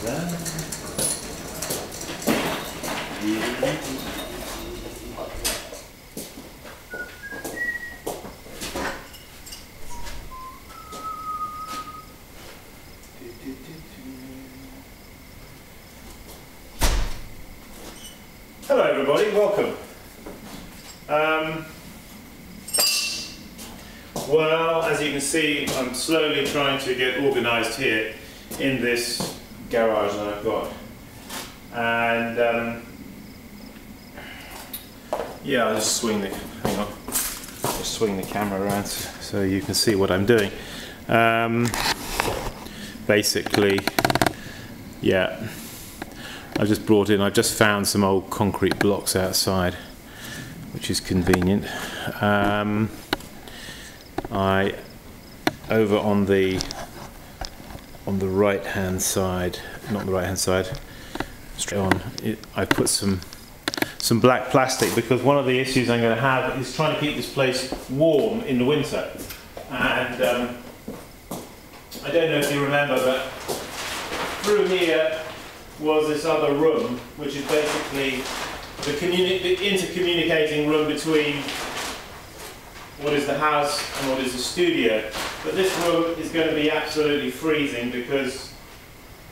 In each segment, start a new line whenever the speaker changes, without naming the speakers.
Hello everybody, welcome. Well, as you can see, I'm slowly trying to get organised here in this garage that I've got. And yeah, I'll just swing the, hang on, just swing the camera around so you can see what I'm doing. Basically, yeah, I've just found some old concrete blocks outside, which is convenient. Over on the right hand side, not the right hand side, straight on, I put some black plastic, because one of the issues I'm going to have is trying to keep this place warm in the winter. And I don't know if you remember, but through here was this other room, which is basically the intercommunicating room between what is the house and what is the studio. But this room is going to be absolutely freezing because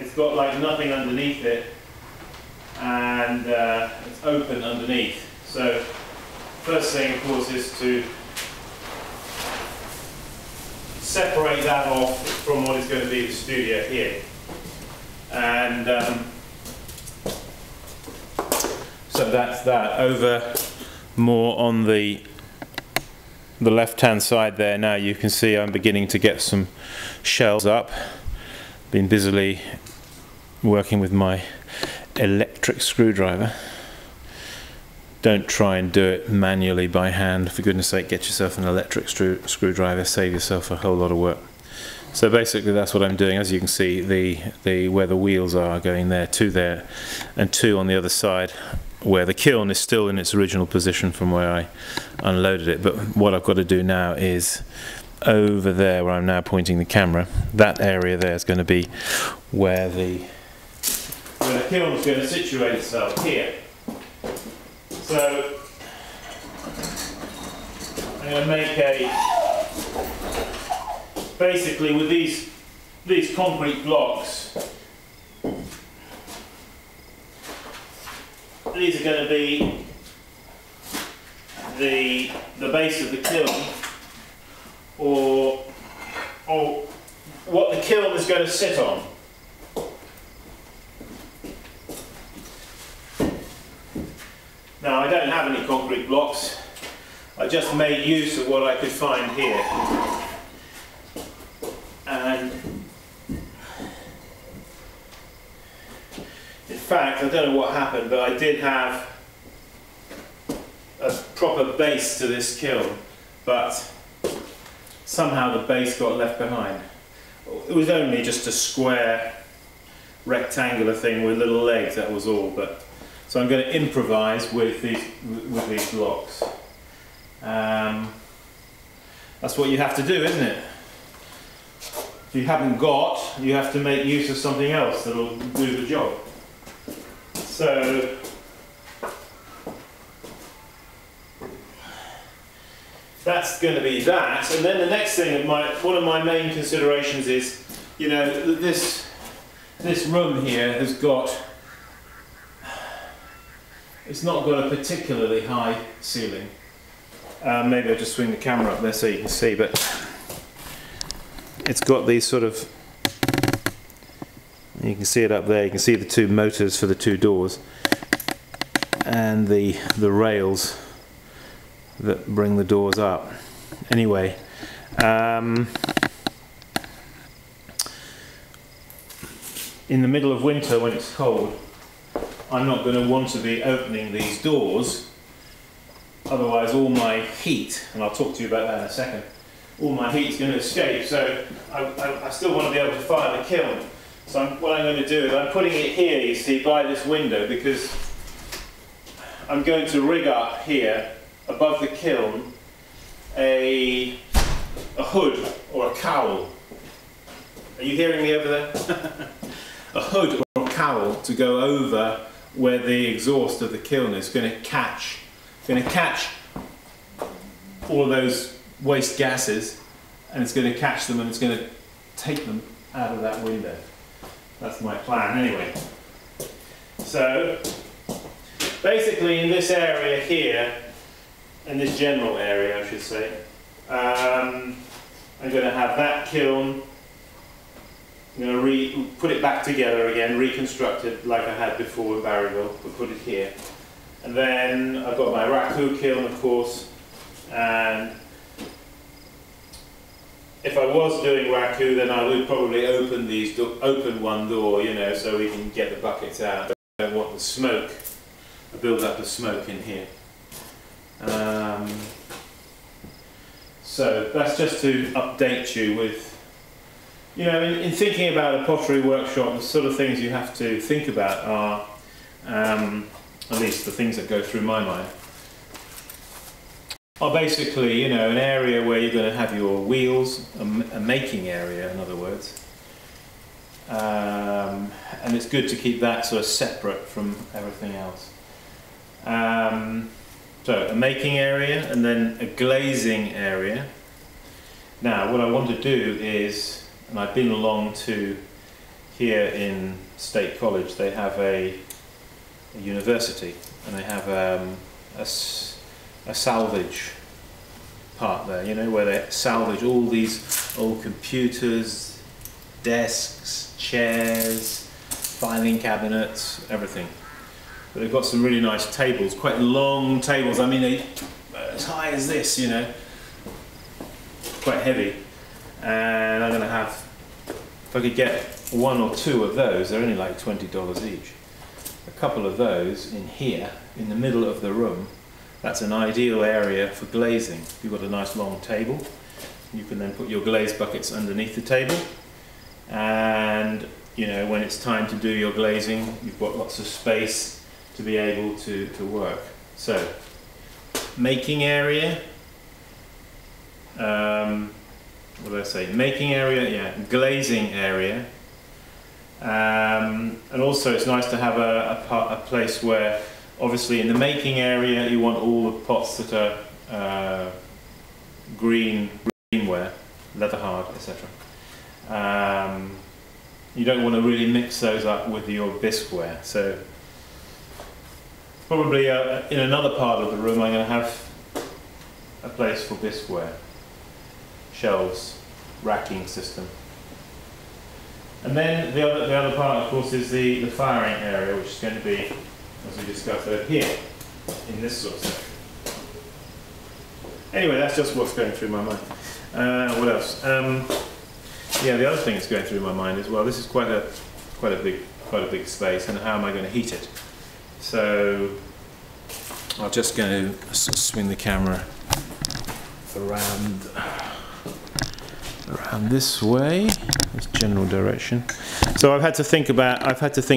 it's got like nothing underneath it, and it's open underneath. So first thing, of course, is to separate that off from what is going to be the studio here. And so that's that. Over more on the left hand side there, now you can see I'm beginning to get some shelves up. Been busily working with my electric screwdriver. Don't try and do it manually by hand, for goodness sake. Get yourself an electric screwdriver, save yourself a whole lot of work. So basically that's what I'm doing. As you can see, where the wheels are going there, and two on the other side, where the kiln is still in its original position from where I unloaded it. But what I've got to do now is over there, where I'm now pointing the camera, that area there is going to be where the kiln is going to situate itself here. So I'm going to make basically with these concrete blocks, these are going to be the base of the kiln, or what the kiln is going to sit on. Now, I don't have any concrete blocks. I just made use of what I could find here. And in fact, I don't know what happened, but I did have a proper base to this kiln, but somehow the base got left behind. It was only just a square rectangular thing with little legs, that was all. But so I'm going to improvise with these blocks. That's what you have to do, isn't it? If you haven't got, you have to make use of something else that'll do the job. So that's going to be that. And then the next thing, one of my main considerations is, you know, this room here has got, it's not got a particularly high ceiling. Maybe I'll just swing the camera up there so you can see, but it's got these sort of, you can see it up there, you can see the two motors for the two doors and the rails that bring the doors up. Anyway, in the middle of winter when it's cold, I'm not going to want to be opening these doors, otherwise all my heat, and I'll talk to you about that in a second, all my heat is going to escape. So I still want to be able to fire the kiln. So what I'm going to do is I'm putting it here, you see, by this window, because I'm going to rig up here above the kiln a hood or a cowl. Are you hearing me over there? A hood or cowl to go over where the exhaust of the kiln is going to catch all of those waste gases, and it's going to catch them and it's going to take them out of that window. That's my plan anyway. So basically in this area here, in this general area I should say, I'm going to have that kiln. I'm going to put it back together again, reconstruct it like I had before in Barryville, but put it here. And then I've got my raku kiln, of course, and if I was doing raku, then I would probably open one door, you know, so we can get the buckets out. I don't want the smoke, a build-up of smoke in here. So that's just to update you with, you know, in thinking about a pottery workshop, the sort of things you have to think about are, at least the things that go through my mind, are basically, you know, an area where you're going to have your wheels, a making area, in other words. And it's good to keep that sort of separate from everything else. So a making area and then a glazing area. Now what I want to do is, and I've been along to here in State College, they have a university and they have a salvage part there, you know, where they salvage all these old computers, desks, chairs, filing cabinets, everything. But they've got some really nice tables, quite long tables. I mean, they as high as this, you know, quite heavy. And I'm going to have, if I could get one or two of those, they're only like $20 each. A couple of those in here, in the middle of the room. That's an ideal area for glazing. You've got a nice long table. You can then put your glaze buckets underneath the table. And, you know, when it's time to do your glazing, you've got lots of space to be able to work. So, making area, what did I say? Making area, yeah, glazing area, and also it's nice to have a place where, obviously in the making area you want all the pots that are greenware, leather hard, etc. You don't want to really mix those up with your bisqueware, so probably in another part of the room I'm going to have a place for bisqueware, shelves, racking system. And then the other part, of course, is the firing area, which is going to be, as we discussed, over here, in this sort of section. Anyway, that's just what's going through my mind. What else? Yeah, the other thing that's going through my mind is, well, this is quite a big space, and how am I going to heat it? So I'm just going to swing the camera around this way, this general direction. So I've had to think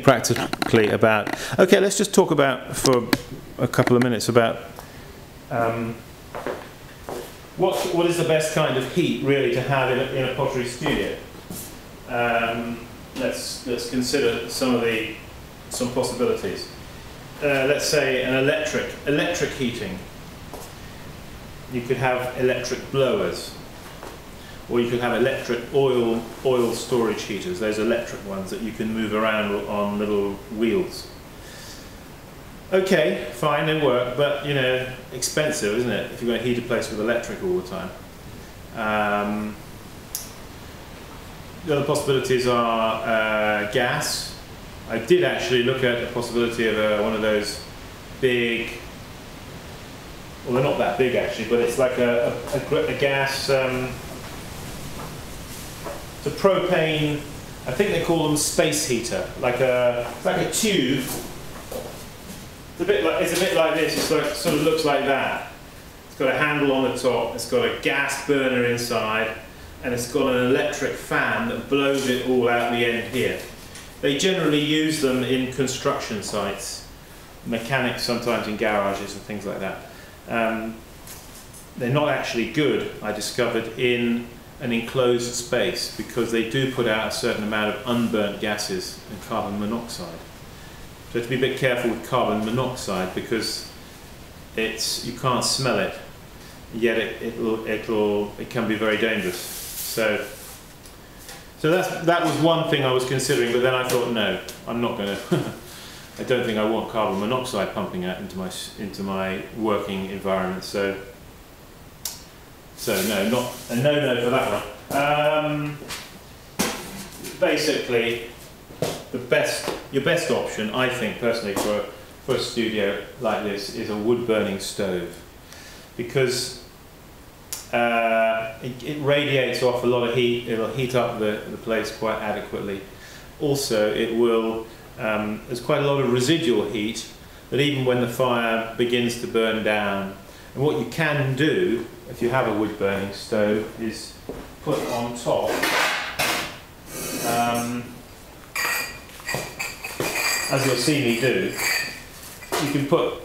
practically about, okay, let's just talk about for a couple of minutes about what is the best kind of heat really to have in a pottery studio. Let's consider some possibilities. Let's say an electric heating. You could have electric blowers, or you could have electric oil storage heaters. Those electric ones that you can move around on little wheels. Okay, fine, they work, but you know, expensive, isn't it? If you're going to heat a place with electric all the time. The other possibilities are gas. I did actually look at the possibility of one of those big, well, they're not that big actually, but it's like a gas, it's a propane, I think they call them space heater, it's like a tube. It's a bit like this. It's like, sort of looks like that. It's got a handle on the top. It's got a gas burner inside, and it's got an electric fan that blows it all out the end here. They generally use them in construction sites, mechanics sometimes in garages and things like that. They're not actually good, I discovered, in an enclosed space, because they do put out a certain amount of unburnt gases and carbon monoxide. So you have to be a bit careful with carbon monoxide, because you can't smell it, yet it can be very dangerous. So that was one thing I was considering, but then I thought, no, I'm not going to. I don't think I want carbon monoxide pumping out into my working environment. So no, not a no for that one. Basically, your best option, I think personally, for a studio like this is a wood burning stove, because it radiates off a lot of heat. It'll heat up the place quite adequately. Also, it will. There's quite a lot of residual heat that even when the fire begins to burn down, and what you can do if you have a wood burning stove is put on top, as you'll see me do, you can put,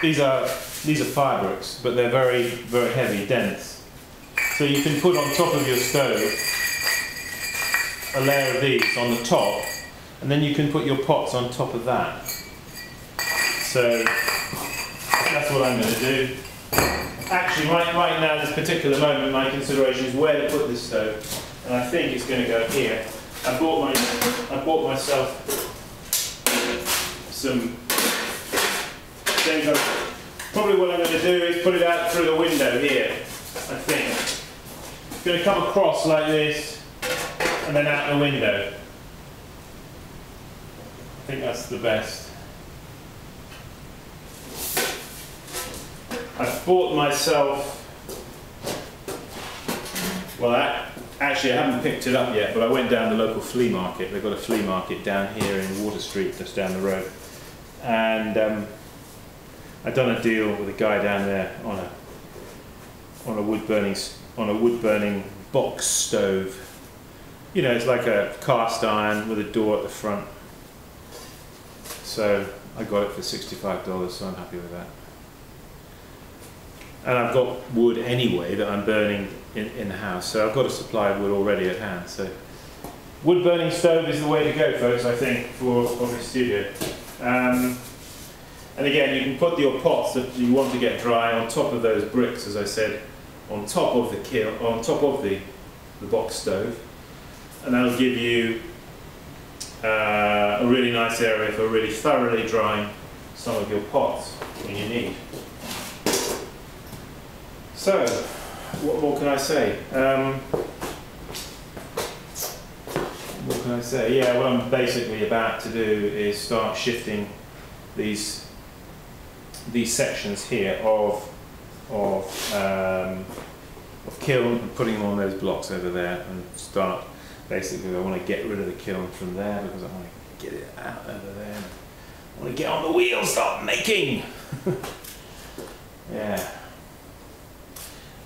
these are fire bricks, but they're very, very heavy, dense. So you can put on top of your stove a layer of these on the top, and then you can put your pots on top of that. So that's what I'm going to do. Actually, right now, this particular moment, my consideration is where to put this stove, and I think it's going to go here. I bought myself some things. Probably what I'm going to do is put it out through the window here. I think it's going to come across like this, and then out the window. I think that's the best. I've bought myself, well, actually I haven't picked it up yet, but I went down the local flea market. They've got a flea market down here in Water Street, just down the road. And I've done a deal with a guy down there on a wood burning box stove. You know, it's like a cast iron with a door at the front. So I got it for $65, so I'm happy with that. And I've got wood anyway that I'm burning in the house, so I've got a supply of wood already at hand. So wood burning stove is the way to go, folks, I think, for this studio. And again, you can put your pots that you want to get dry on top of those bricks, as I said, on top of the kiln, on top of the box stove, and that'll give you a really nice area for really thoroughly drying some of your pots when you need. So, what more can I say? What can I say? Yeah, what I'm basically about to do is start shifting these sections here of kiln and putting them on those blocks over there, and start. Basically, I want to get rid of the kiln from there because I want to get it out over there. I want to get on the wheel, start making. Yeah.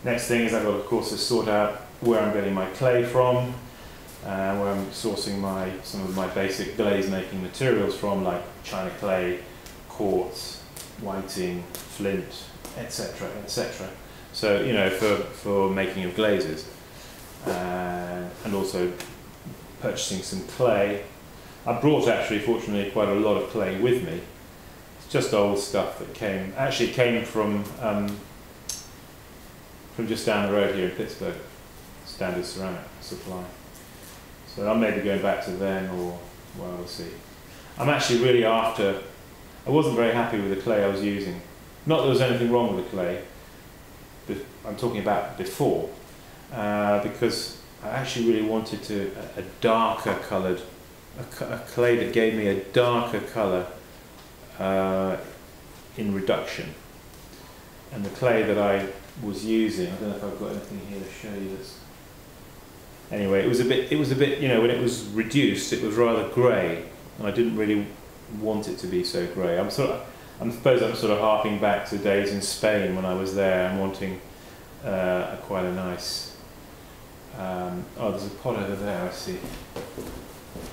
Next thing is I've got, of course, to sort out where I'm getting my clay from, where I'm sourcing some of my basic glaze making materials from, like china clay, quartz, whiting, flint, etc., etc. So, you know, for making of glazes, and also purchasing some clay. I brought, actually, fortunately, quite a lot of clay with me. It's just old stuff that came from just down the road here in Pittsburgh, Standard Ceramic Supply. So I may be going back to them, or, well, we'll see. I'm actually really after, I wasn't very happy with the clay I was using. Not that there was anything wrong with the clay, but I'm talking about before, because I actually really wanted a darker coloured, a clay that gave me a darker colour in reduction. And the clay that I was using, I don't know if I've got anything here to show you this. Anyway, it was a bit, you know, when it was reduced, it was rather grey, and I didn't really want it to be so grey. I suppose I'm sort of harping back to days in Spain when I was there and wanting quite a nice. Oh, there's a pot over there. I see.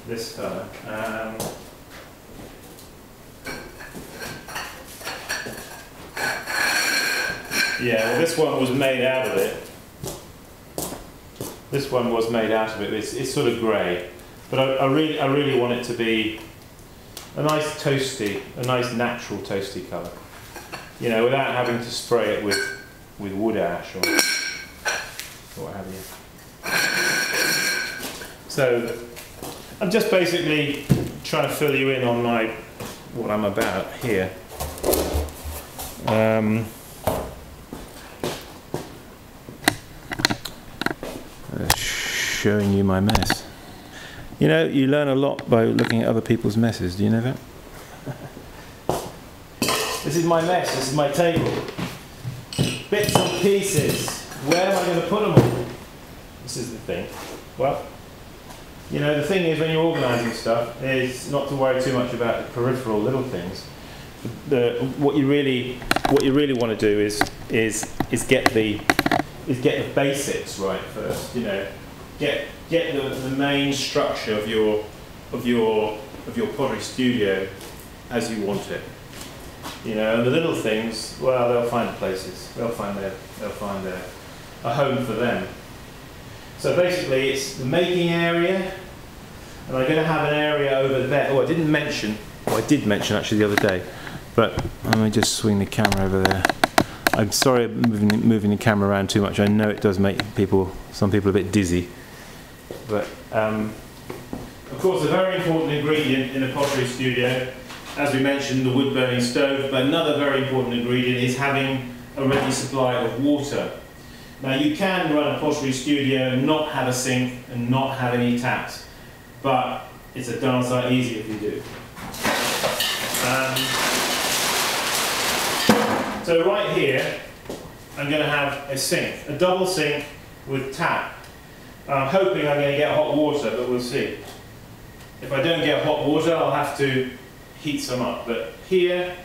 This colour. Yeah, well, this one was made out of it. This one was made out of it. It's sort of grey, but I really want it to be a nice toasty, a nice natural toasty colour. You know, without having to spray it with wood ash or what have you. So I'm just basically trying to fill you in on what I'm about here. Showing you my mess. You know, you learn a lot by looking at other people's messes. Do you know that? This is my mess. This is my table. Bits and pieces. Where am I going to put them all? This is the thing. Well, you know, the thing is, when you're organising stuff, is not to worry too much about the peripheral little things. What you really want to do is get the basics right first. You know, get the main structure of your pottery studio as you want it. You know, and the little things, well, they'll find places. They'll find a home for them. So basically, it's the making area, and I'm going to have an area over there. Oh, I did mention actually the other day, but let me just swing the camera over there. I'm sorry I'm moving the camera around too much. I know it does make some people a bit dizzy. But of course, a very important ingredient in a pottery studio, as we mentioned, the wood burning stove, but another very important ingredient is having a ready supply of water. Now, you can run a pottery studio and not have a sink and not have any taps, but it's a darn sight easier if you do. So right here, I'm going to have a sink, a double sink with tap. I'm hoping I'm going to get hot water, but we'll see. If I don't get hot water, I'll have to heat some up. But here,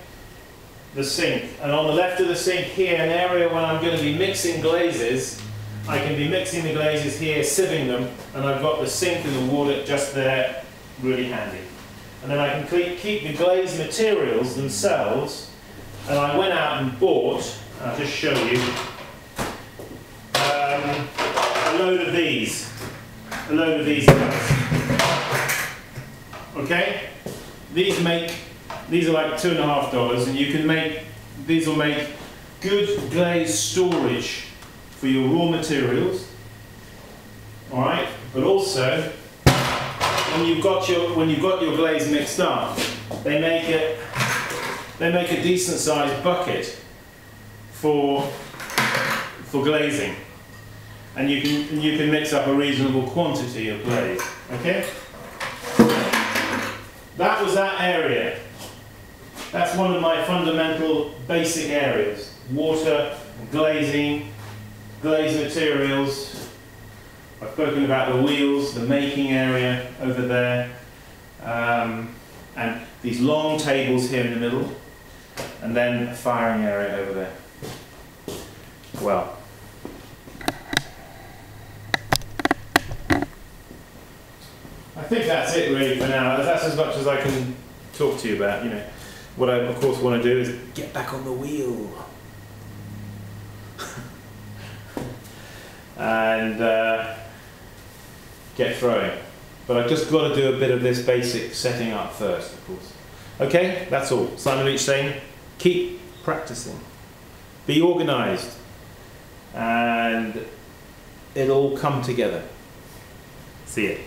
the sink, and on the left of the sink here, an area where I'm going to be mixing glazes. I can be mixing the glazes here, sieving them, and I've got the sink and the water just there, really handy. And then I can keep the glaze materials themselves, and I went out and bought, I'll just show you, a load of these guys. Okay? These are like $2.50, and you can these will make good glaze storage for your raw materials. All right, but also when you've got your glaze mixed up, they make a decent sized bucket for glazing, and you can mix up a reasonable quantity of glaze. Okay. That was that area. That's one of my fundamental basic areas. Water, glazing, glaze materials. I've spoken about the wheels, the making area over there, and these long tables here in the middle, and then a firing area over there. Well, I think that's it really for now. That's as much as I can talk to you about. You know, what I of course want to do is get back on the wheel and get throwing. But I've just got to do a bit of this basic setting up first, of course. Okay, that's all. Simon Leach saying, keep practicing, be organised, and it'll all come together. See it.